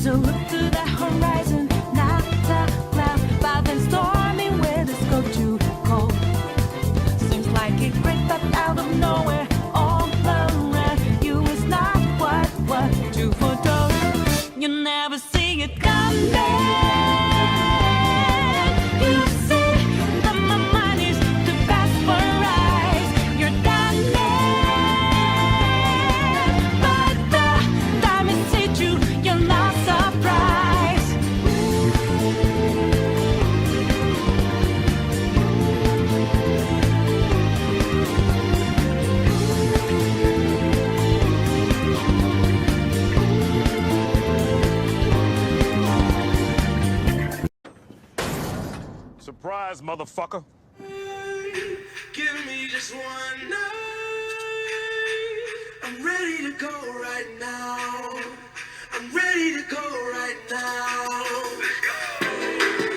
As I look to the horizon, not a cloud, but then storming winds go too cold. Seems like it crept up out of nowhere, all around you is not what you foretold. You never see it coming. You see that my mind is too fast for eyes. You're done, but the time it hit you, you're not surprised. Surprise, motherfucker. Give me just one night. I'm ready to go right now. I'm ready to go right now. I'm ready to go right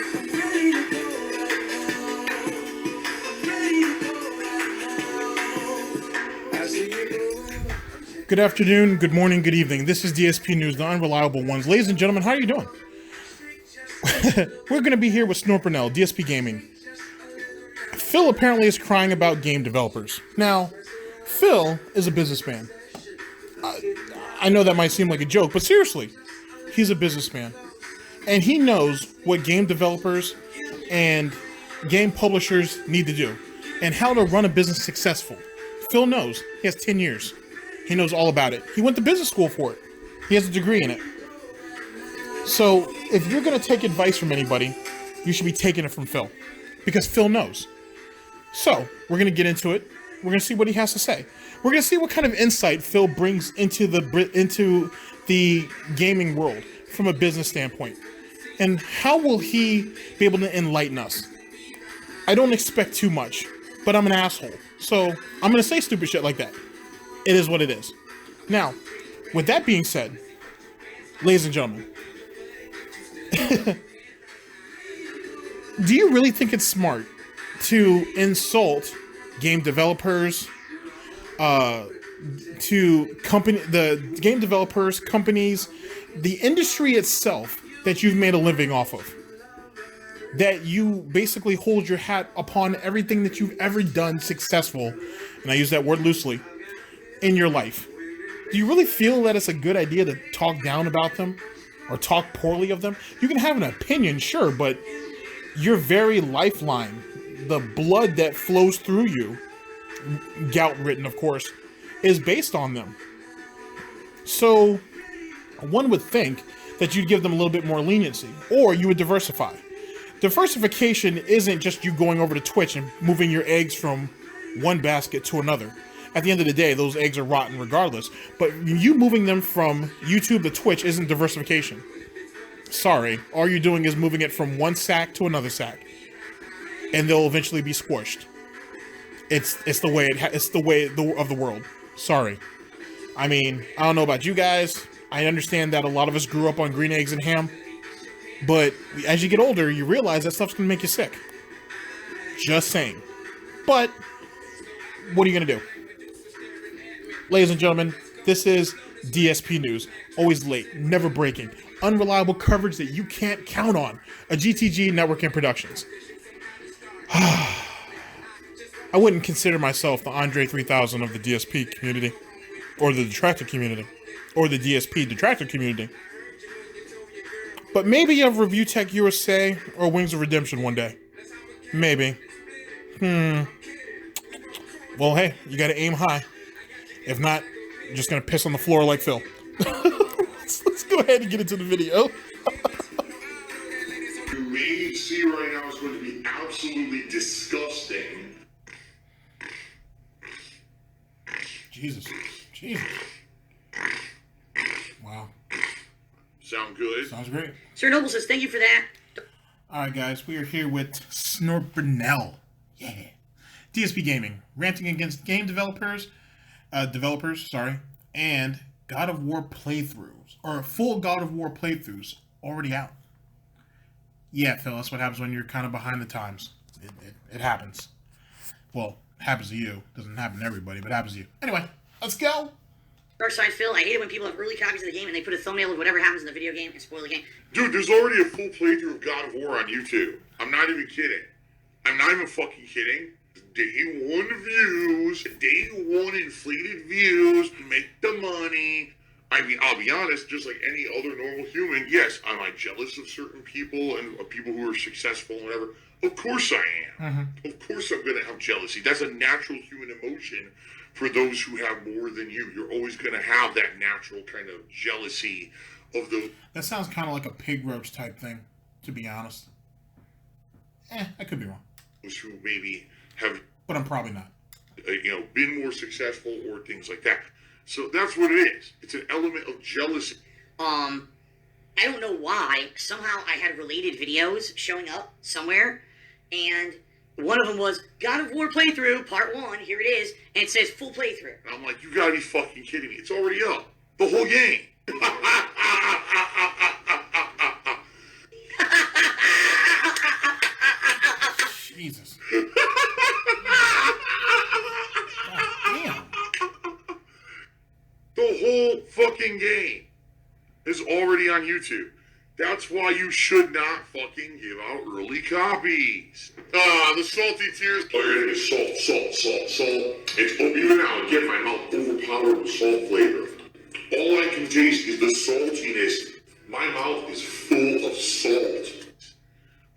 now. I'm ready to go right now. I see you move. Good afternoon, good morning, good evening. This is DSPNEWS, the unreliable ones. Ladies and gentlemen, how are you doing? We're going to be here with Snort Burnell, Dspgaming. Phil apparently is crying about game developers. Now, Phil is a businessman. I know that might seem like a joke, but seriously, he's a businessman. And he knows what game developers and game publishers need to do and how to run a business successful. Phil knows. He has 10 years. He knows all about it. He went to business school for it. He has a degree in it. So if you're going to take advice from anybody, you should be taking it from Phil, because Phil knows. So we're going to get into it. We're going to see what he has to say. We're going to see what kind of insight Phil brings into the gaming world from a business standpoint. And how will he be able to enlighten us? I don't expect too much, but I'm an asshole. So I'm going to say stupid shit like that. It is what it is. Now, with that being said, ladies and gentlemen, do you really think it's smart to insult game developers, the game developers, companies, the industry itself that you've made a living off of? That you basically hold your hat upon everything that you've ever done successful, and I use that word loosely, in your life. Do you really feel that it's a good idea to talk down about them or talk poorly of them? You can have an opinion, sure, but your very lifeline, the blood that flows through you, gout written, of course, is based on them. So one would think that you'd give them a little bit more leniency, or you would diversify. Diversification isn't just you going over to Twitch and moving your eggs from one basket to another. At the end of the day, those eggs are rotten regardless. But you moving them from YouTube to Twitch isn't diversification. Sorry. All you're doing is moving it from one sack to another sack. And they'll eventually be squished. It's the way it's the way of the world. Sorry. I mean, I don't know about you guys. I understand that a lot of us grew up on green eggs and ham. But as you get older, you realize that stuff's going to make you sick. Just saying. But what are you going to do? Ladies and gentlemen, this is DSPNEWS. Always late, never breaking, unreliable coverage that you can't count on. A GTG Network and Productions. I wouldn't consider myself the Andre 3000 of the DSP community, or the detractor community, or the DSP detractor community. But maybe a Review Tech USA or Wings of Redemption one day. Maybe. Well, hey, you gotta aim high. If not, you're just going to piss on the floor like Phil. Let's go ahead and get into the video. You may see right now is going to be absolutely disgusting. Jesus. Wow. Sound good? Sounds great. Sir Noble says thank you for that. Alright guys, we are here with Snort Burnell. Yeah. Dspgaming, ranting against game developers, and God of War playthroughs, or full God of War playthroughs already out. Yeah, Phil, that's what happens when you're kind of behind the times. It happens. Well, it happens to you. Doesn't happen to everybody, but it happens to you. Anyway, Let's go. Dark Side Phil, I hate it when people have early copies of the game and they put a thumbnail of whatever happens in the video game and spoil the game. Dude, there's already a full playthrough of God of War on YouTube. I'm not even kidding. I'm not even fucking kidding. Day one views, day one inflated views, make the money. I mean, I'll be honest, just like any other normal human, yes, am I jealous of certain people and of people who are successful and whatever? Of course I am. Of course I'm going to have jealousy. That's a natural human emotion for those who have more than you. You're always going to have that natural kind of jealousy of those. That sounds kind of like a pig roach type thing, to be honest. I could be wrong. Those who maybe have, but I'm probably not. Been more successful or things like that. So that's what it is. It's an element of jealousy. I don't know why. Somehow I had related videos showing up somewhere, and one of them was God of War playthrough, part 1, here it is, and it says full playthrough. And I'm like, you gotta be fucking kidding me. It's already up. The whole game. Jesus. The whole fucking game is already on YouTube. That's why you should not fucking give out early copies. The salty tears. Oh, you're gonna get salt. It's even now, again, my mouth overpowered with salt flavor. All I can taste is the saltiness. My mouth is full of salt.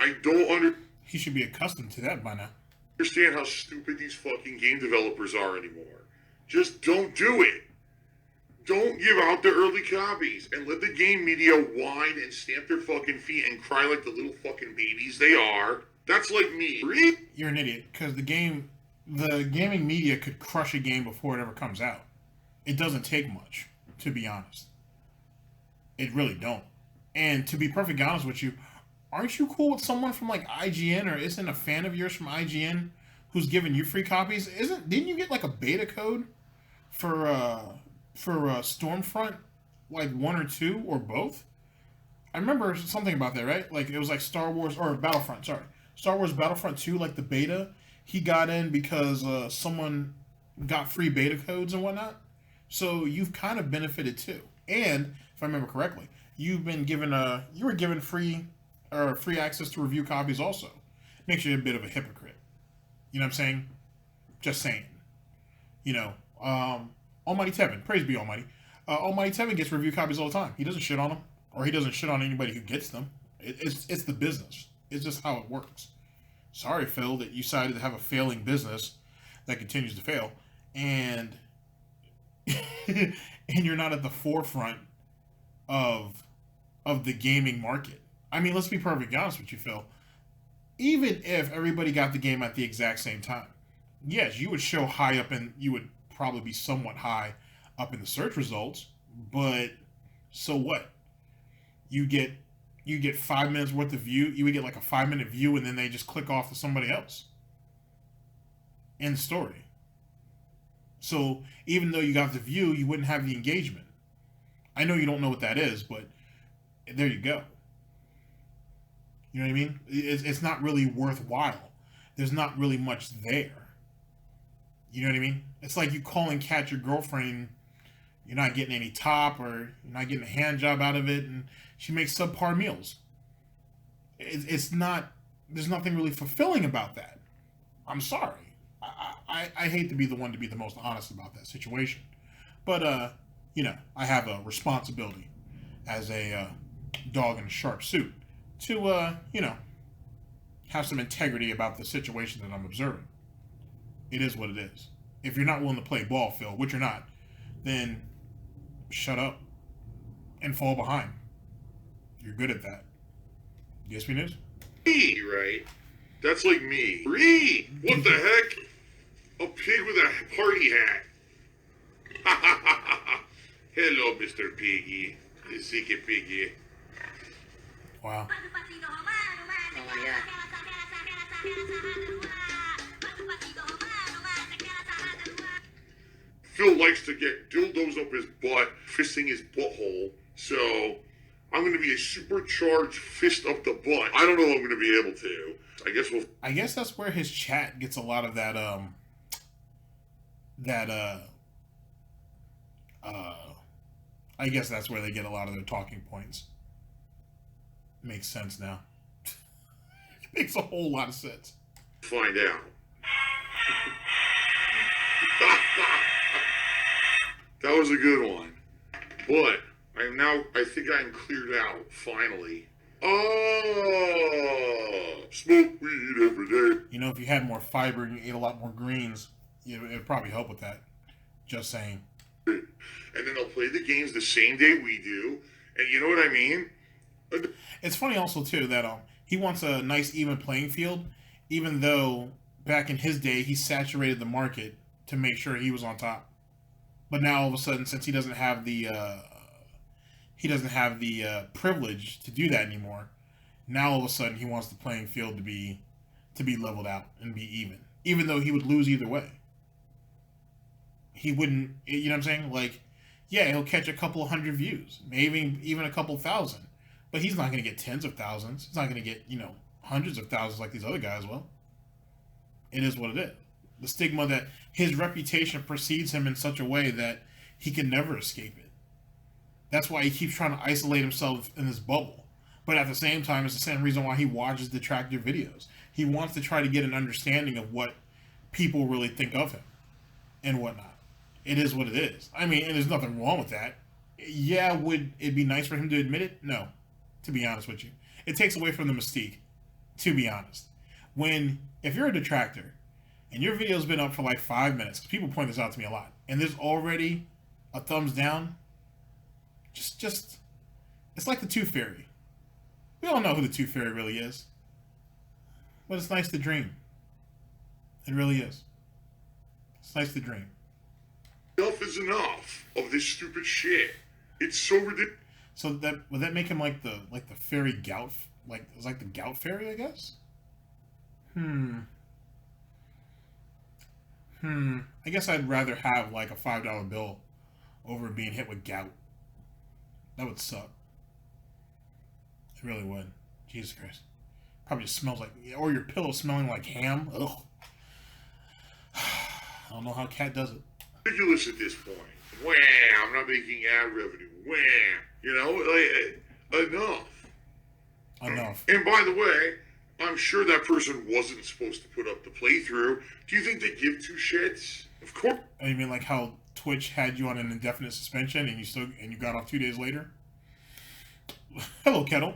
I don't He should be accustomed to that by now. understand how stupid these fucking game developers are anymore. Just don't do it. Don't give out the early copies and let the game media whine and stamp their fucking feet and cry like the little fucking babies they are. That's like me. You're an idiot, because the gaming media could crush a game before it ever comes out. It doesn't take much, to be honest. It really don't. And to be perfectly honest with you, aren't you cool with someone from like IGN or isn't a fan of yours from IGN who's giving you free copies? Didn't you get like a beta code for Stormfront, like 1 or 2 or both? I remember something about that, right? Like it was like Star Wars Battlefront 2, like the beta. He got in because someone got free beta codes and whatnot. So you've kind of benefited too. And if I remember correctly, you were given free access to review copies also. Makes you a bit of a hypocrite. You know what I'm saying? Just saying. Almighty Tevin, praise be Almighty. Almighty Tevin gets review copies all the time. He doesn't shit on them, or he doesn't shit on anybody who gets them. It's the business. It's just how it works. Sorry, Phil, that you decided to have a failing business that continues to fail, and and you're not at the forefront of the gaming market. I mean, let's be perfectly honest with you, Phil. Even if everybody got the game at the exact same time, yes, you would show high up, and you would probably be somewhat high up in the search results, but so what? You get 5 minutes worth of view. You would get like a 5-minute view, and then they just click off to somebody else. End story. So even though you got the view, you wouldn't have the engagement. I know you don't know what that is, but there you go. You know what I mean? It's not really worthwhile. There's not really much there. You know what I mean? It's like you calling Kat your girlfriend, you're not getting any top, or you're not getting a hand job out of it, and she makes subpar meals. It's not, there's nothing really fulfilling about that. I'm sorry. I hate to be the one to be the most honest about that situation. But, I have a responsibility as a dog in a sharp suit to, have some integrity about the situation that I'm observing. It is what it is. If you're not willing to play ball, Phil, which you're not, then shut up and fall behind. You're good at that. DSPNEWS? Me, right? That's like me. Reed! What the heck? A pig with a party hat. Hello, Mr. Piggy. Zeke Piggy. Wow. Oh my god. Phil likes to get dildos up his butt, fisting his butthole. So I'm going to be a supercharged fist up the butt. I don't know if I'm going to be able to. I guess that's where his chat gets a lot of that I guess that's where they get a lot of their talking points. Makes sense now. It makes a whole lot of sense. Find out. That was a good one. But I think I'm cleared out, finally. Oh, smoke weed every day. You know, if you had more fiber and you ate a lot more greens, it would probably help with that. Just saying. And then they'll play the games the same day we do. And you know what I mean? It's funny also, too, that he wants a nice even playing field, even though back in his day he saturated the market to make sure he was on top. But now all of a sudden, since he doesn't have the privilege to do that anymore, now all of a sudden he wants the playing field to be leveled out and be even though he would lose either way. He wouldn't, you know what I'm saying? Like, yeah, he'll catch a couple of hundred views, maybe even a couple thousand, but he's not going to get tens of thousands. He's not going to get, hundreds of thousands like these other guys will. It is what it is. The stigma that his reputation precedes him in such a way that he can never escape it. That's why he keeps trying to isolate himself in this bubble. But at the same time, it's the same reason why he watches detractor videos. He wants to try to get an understanding of what people really think of him and whatnot. It is what it is. I mean, and there's nothing wrong with that. Yeah, would it be nice for him to admit it? No, to be honest with you. It takes away from the mystique, to be honest. If you're a detractor and your video's been up for like 5 minutes, people point this out to me a lot, and there's already a thumbs down, just it's like the Tooth Fairy. We all know who the Tooth Fairy really is. But it's nice to dream. It really is. It's nice to dream. Enough is enough of this stupid shit. It's so ridiculous. So would that make him like the fairy gout? Like, it's like the gout fairy, I guess? I guess I'd rather have like a $5 bill over being hit with gout. That would suck. It really would. Jesus Christ. Probably just smells like, or your pillow smelling like ham. Ugh. I don't know how Cat does it. Ridiculous at this point. Wham! I'm not making ad revenue. Wham! Enough. And by the way, I'm sure that person wasn't supposed to put up the playthrough. Do you think they give two shits? Of course. You mean like how Twitch had you on an indefinite suspension and you got off 2 days later? Hello, Kettle.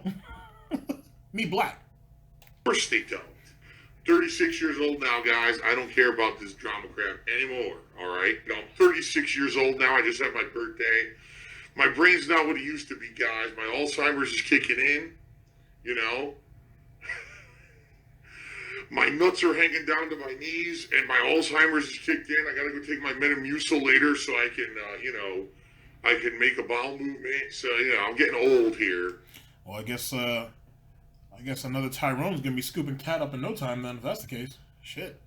Me black. Of course they don't. 36 years old now, guys. I don't care about this drama crap anymore, alright? I'm 36 years old now. I just had my birthday. My brain's not what it used to be, guys. My Alzheimer's is kicking in, My nuts are hanging down to my knees, and my Alzheimer's is kicked in. I gotta go take my Metamucil later so I can, I can make a bowel movement. So, I'm getting old here. Well, I guess another Tyrone's gonna be scooping Cat up in no time then, if that's the case. Shit.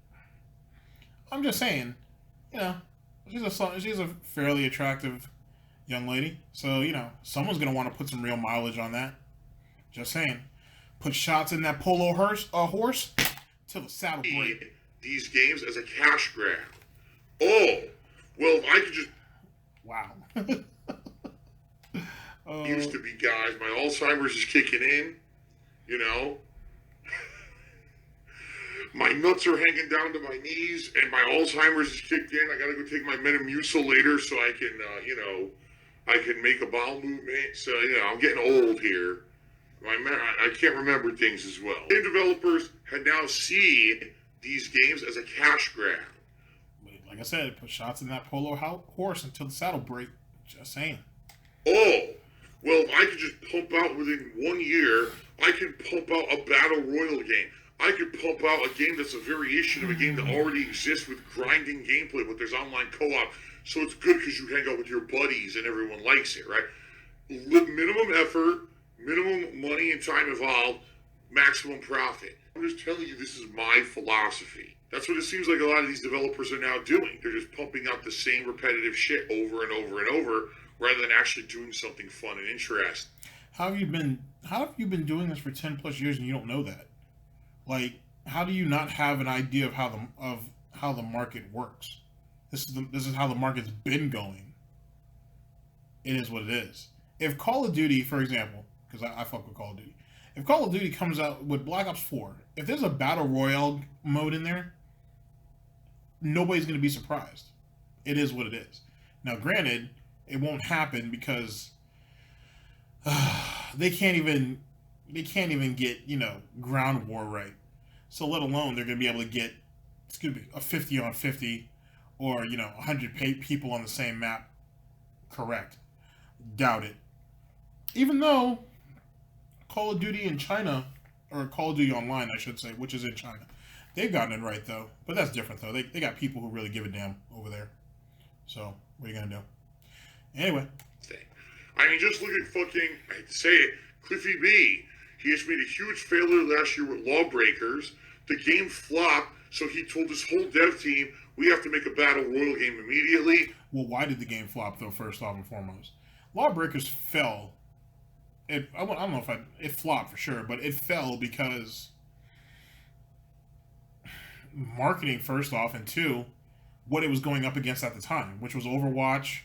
I'm just saying, she's a fairly attractive young lady. So, someone's gonna want to put some real mileage on that. Just saying. Put shots in that polo horse till the saddle break. These games as a cash grab. Oh, well, if I could just... Wow. Used to be, guys. My Alzheimer's is kicking in. My nuts are hanging down to my knees, and my Alzheimer's is kicked in. I gotta go take my Metamucil later so I can, I can make a bowel movement. So, I'm getting old here. I can't remember things as well. Game developers had now seen these games as a cash grab. Like I said, put shots in that polo horse until the saddle break. Just saying. Oh, well, if I could just pump out within 1 year, I could pump out a battle royal game. I could pump out a game that's a variation of a game that already exists with grinding gameplay, but there's online co-op. So it's good because you hang out with your buddies and everyone likes it, right? Minimum effort, minimum money and time involved, maximum profit. I'm just telling you, this is my philosophy. That's what it seems like a lot of these developers are now doing. They're just pumping out the same repetitive shit over and over and over, rather than actually doing something fun and interesting. How have you been doing this for 10 plus years and you don't know that? Like, how do you not have an idea of how the market works? This is how the market's been going. it is what it is. If Call of Duty, for example, because I fuck with Call of Duty, if Call of Duty comes out with Black Ops 4, if there's a Battle Royale mode in there, nobody's going to be surprised. It is what it is. Now, granted, it won't happen because they can't even get, you know, ground war right. So let alone they're going to be able to get, it's going to be a 50 on 50 or, you know, 100 people on the same map correct. Doubt it. Even though Call of Duty in China, or Call of Duty Online, I should say, which is in China, they've gotten it right, though. But that's different, though. They got people who really give a damn over there. So, what are you going to do? Anyway. I mean, just look at fucking, I hate to say it, Cliffy B. He just made a huge failure last year with Lawbreakers. The game flopped, so he told his whole dev team, we have to make a Battle Royale game immediately. Well, why did the game flop, though, first off and foremost? Lawbreakers fell. I don't know if it flopped for sure, but it fell because marketing, first off, and two, what it was going up against at the time, which was Overwatch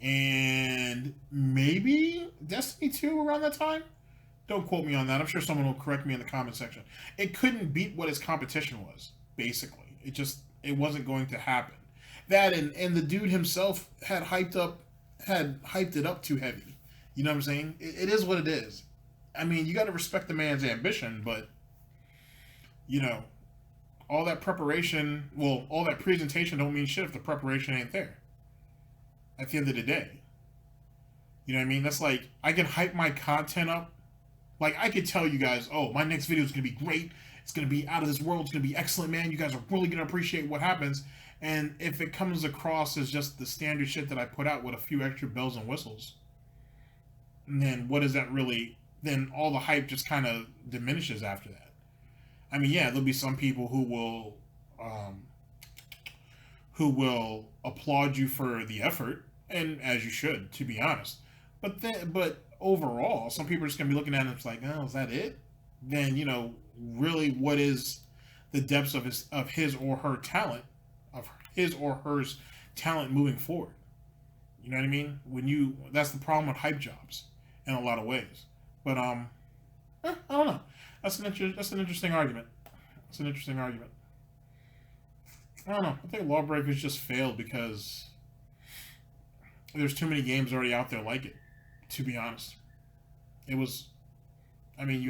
and maybe Destiny 2 around that time. Don't quote me on that. I'm sure someone will correct me in the comment section. It couldn't beat what its competition was, basically. It wasn't going to happen. That and the dude himself had hyped it up too heavy. You know what I'm saying? It is what it is. I mean, you got to respect the man's ambition, but, you know, all that preparation, well, all that presentation don't mean shit if the preparation ain't there. At the end of the day. You know what I mean? That's like, I can hype my content up. Like, I could tell you guys, oh, my next video is going to be great. It's going to be out of this world. It's going to be excellent, man. You guys are really going to appreciate what happens. And if it comes across as just the standard shit that I put out with a few extra bells and whistles, then what is that really? Then all the hype just kind of diminishes after that. I mean, yeah, there'll be some people who will applaud you for the effort, and as you should, to be honest. But overall, some people are just gonna be looking at it and it's like, oh, is that it? Then, you know, really, what is the depths of his or her talent, moving forward? You know what I mean? That's the problem with hype jobs in a lot of ways. But I don't know. That's an interesting argument. It's an interesting argument. I don't know. I think Lawbreakers just failed because there's too many games already out there like it, to be honest. You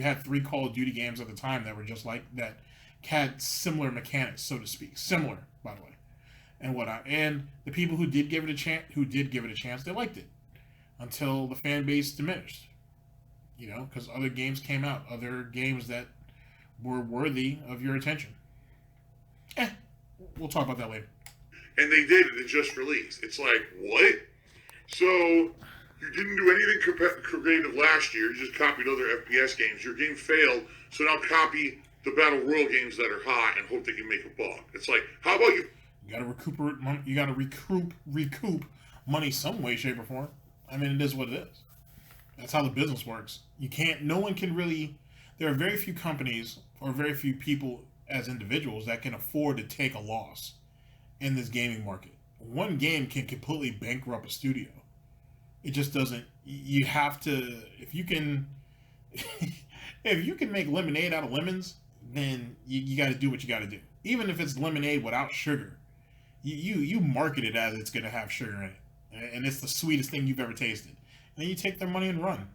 had 3 Call of Duty games at the time that were just like that, had similar mechanics, so to speak. Similar, by the way. And the people who did give it a chance, they liked it. Until the fan base diminished. You know, because other games came out. Other games that were worthy of your attention. We'll talk about that later. And they did it. It just released. It's like, what? So, you didn't do anything creative last year. You just copied other FPS games. Your game failed, so now copy the Battle Royale games that are hot and hope that you make a buck. It's like, how about you... You gotta recoup money some way, shape, or form. I mean, it is what it is. That's how the business works. No one can really... There are very few companies or very few people as individuals that can afford to take a loss in this gaming market. One game can completely bankrupt a studio. It just doesn't... You have to... If you can make lemonade out of lemons, then you got to do what you got to do. Even if it's lemonade without sugar, you market it as it's going to have sugar in it. And it's the sweetest thing you've ever tasted. And then you take their money and run.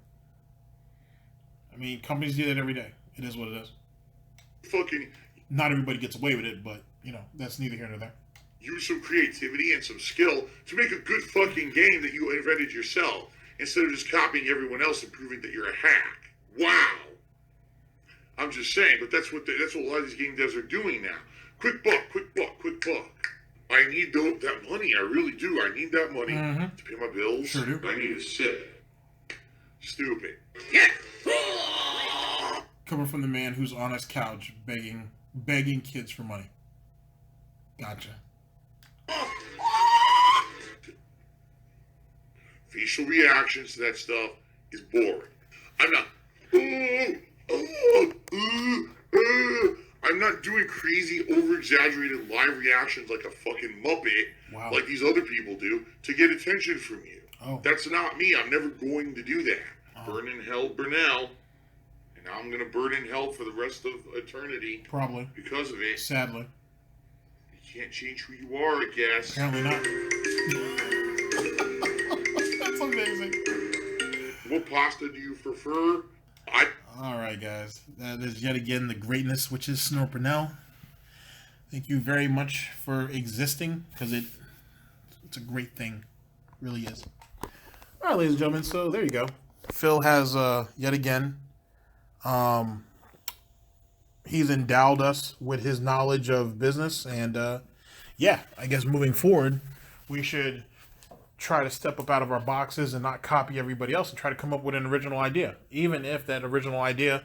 I mean, companies do that every day. It is what it is. Fucking... Not everybody gets away with it, but, you know, that's neither here nor there. Use some creativity and some skill to make a good fucking game that you invented yourself, instead of just copying everyone else and proving that you're a hack. Wow. I'm just saying, but that's what a lot of these game devs are doing now. Quick buck. I need that money. I really do. I need that money to pay my bills. Sure do. I need a sip. Stupid. Coming from the man who's on his couch begging kids for money. Gotcha. Facial reactions to that stuff is boring. I'm not... I'm not doing crazy, over-exaggerated live reactions like a fucking Muppet, like these other people do, to get attention from you. Oh. That's not me. I'm never going to do that. Burn in hell, Burnell. And I'm going to burn in hell for the rest of eternity. Probably. Because of it. Sadly. You can't change who you are, I guess. Apparently not. That's amazing. What pasta do you prefer? Alright, guys. That is yet again the greatness, which is Snort Burnell. Thank you very much for existing, because it's a great thing. It really is. Alright, ladies and gentlemen, so there you go. Phil has, yet again, he's endowed us with his knowledge of business, and, yeah, I guess moving forward, we should try to step up out of our boxes and not copy everybody else and try to come up with an original idea, even if that original idea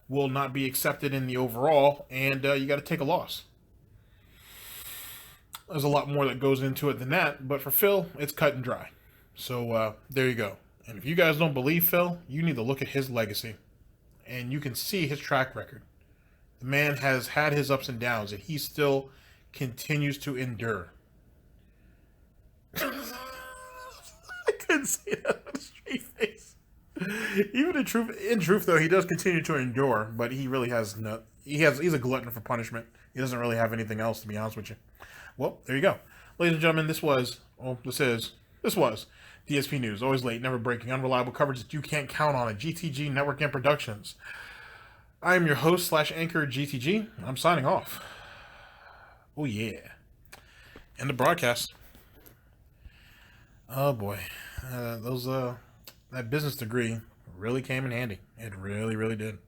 will not be accepted in the overall, and you got to take a loss. There's a lot more that goes into it than that, but for Phil, it's cut and dry. So there you go. And if you guys don't believe Phil, you need to look at his legacy, and you can see his track record. The man has had his ups and downs, and he still continues to endure. I couldn't see that on his straight face. Even in truth, though, he does continue to endure, but he really has no. He's a glutton for punishment. He doesn't really have anything else, to be honest with you. Well, there you go, ladies and gentlemen. This was DSP News. Always late, never breaking, unreliable coverage that you can't count on at GTG Network and Productions. I am your host / anchor GTG. I'm signing off. Oh yeah, end the broadcast. Oh boy, that business degree really came in handy. It really, really did.